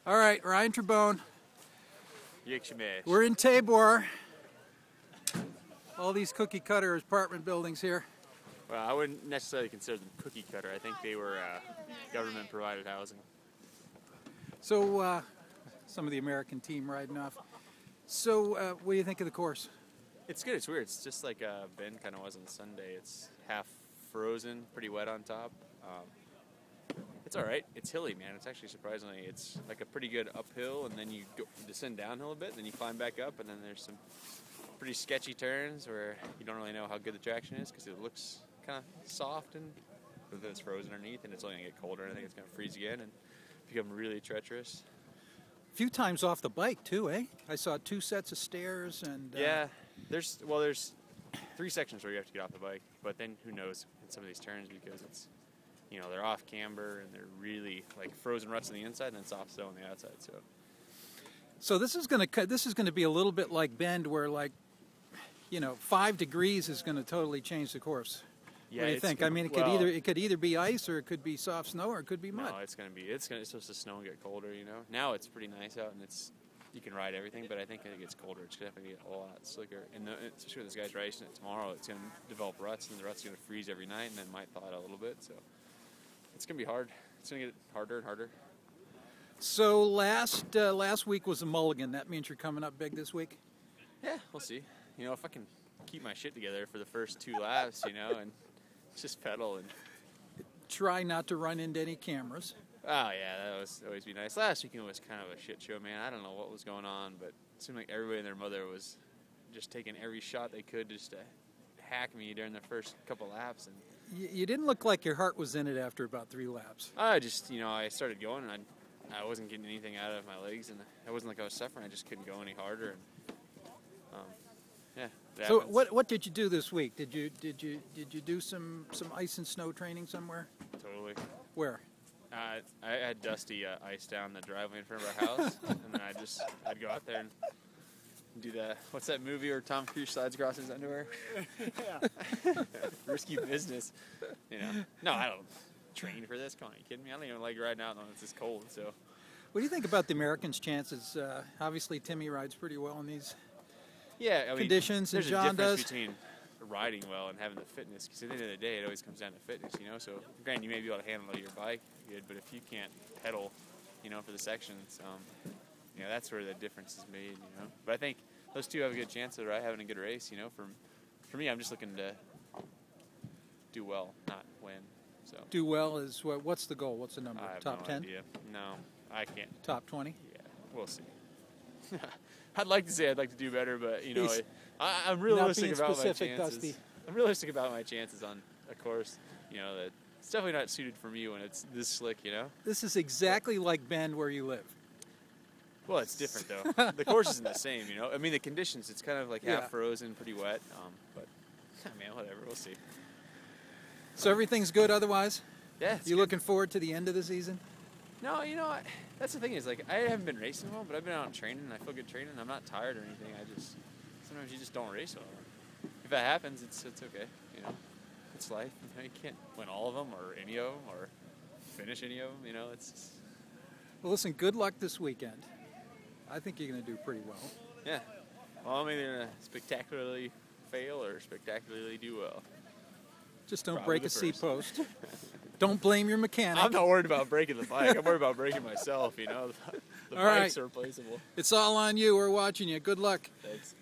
All right, Ryan Trebon. Yikshimesh. We're in Tabor. All these cookie cutter apartment buildings here. Well, I wouldn't necessarily consider them cookie cutter. I think they were government provided housing. So, some of the American team riding off. So, what do you think of the course? It's good. It's weird. It's just like Bend kind of was on Sunday. It's half frozen, pretty wet on top. It's all right. It's hilly, man. It's actually surprisingly, it's like a pretty good uphill, and then you descend downhill a bit, and then you climb back up, and then there's some pretty sketchy turns where you don't really know how good the traction is because it looks kind of soft, but then it's frozen underneath, and it's only going to get colder, and I think it's going to freeze again and become really treacherous. A few times off the bike, too, eh? I saw 2 sets of stairs and... Yeah. There's 3 sections where you have to get off the bike, but then who knows in some of these turns because it's, they're off camber and they're really like frozen ruts on the inside and then soft snow on the outside. So this is going to be a little bit like Bend, where 5 degrees is going to totally change the course. Yeah, what do you think? I mean, it could either be ice or it could be soft snow or it could be mud. No, it's supposed to snow and get colder. Now it's pretty nice out and you can ride everything, but I think it gets colder. It's definitely get a lot slicker. And especially with this guy's racing it tomorrow, it's going to develop ruts, and the ruts are going to freeze every night, and then might thaw out a little bit. So it's going to be hard. It's going to get harder and harder. So last week was a mulligan. That means you're coming up big this week? Yeah, we'll see. If I can keep my shit together for the first 2 laps, and just pedal and try not to run into any cameras. Oh, yeah, that was always be nice. Last weekend was kind of a shit show, man. I don't know what was going on, but it seemed like everybody and their mother was just taking every shot they could just to hack me during the first couple laps. And you didn't look like your heart was in it after about 3 laps. I just, I started going, and I wasn't getting anything out of my legs, and it wasn't like I was suffering. I just couldn't go any harder. And, yeah. So what did you do this week? Did you do some ice and snow training somewhere? Totally. Where? I had Dusty ice down the driveway in front of our house, and then I'd go out there and do what's that movie where Tom Cruise slides across his underwear? Yeah. Risky business, No, I don't train for this. Come on, are you kidding me? I don't even like riding out when it's this cold. So, what do you think about the Americans' chances? Obviously, Timmy rides pretty well in these conditions, and John does. There's a difference between riding well and having the fitness, because at the end of the day, it always comes down to fitness, So, granted, you may be able to handle your bike good, but if you can't pedal, for the sections, that's where the difference is made, But I think those two have a good chance of having a good race, For me, I'm just looking to do well, not win. So do well is what's the goal? What's the number? I have Top no 10? idea. No, I can't. Top 20? Yeah, we'll see. I'd like to say I'd like to do better, but I'm realistic about my chances. Dusty. I'm realistic about my chances on a course, that it's definitely not suited for me when it's this slick, This is exactly like Bend where you live. Well, it's different though. The course isn't the same, I mean, the conditions, it's kind of like half frozen, pretty wet, but man, whatever, we'll see. So everything's good otherwise? Yeah. You looking forward to the end of the season? No, that's the thing is, I haven't been racing well, but I've been out training, and I feel good training. I'm not tired or anything. Sometimes you just don't race well. If that happens, it's okay, It's life. You can't win all of them or any of them or finish any of them, It's just... Well, listen, good luck this weekend. I think you're going to do pretty well. Yeah. Well, I'm either going to spectacularly fail or spectacularly do well. Just don't break a seat post. Don't blame your mechanic. I'm not worried about breaking the bike. I'm worried about breaking myself, The bikes are replaceable. It's all on you. We're watching you. Good luck. Thanks.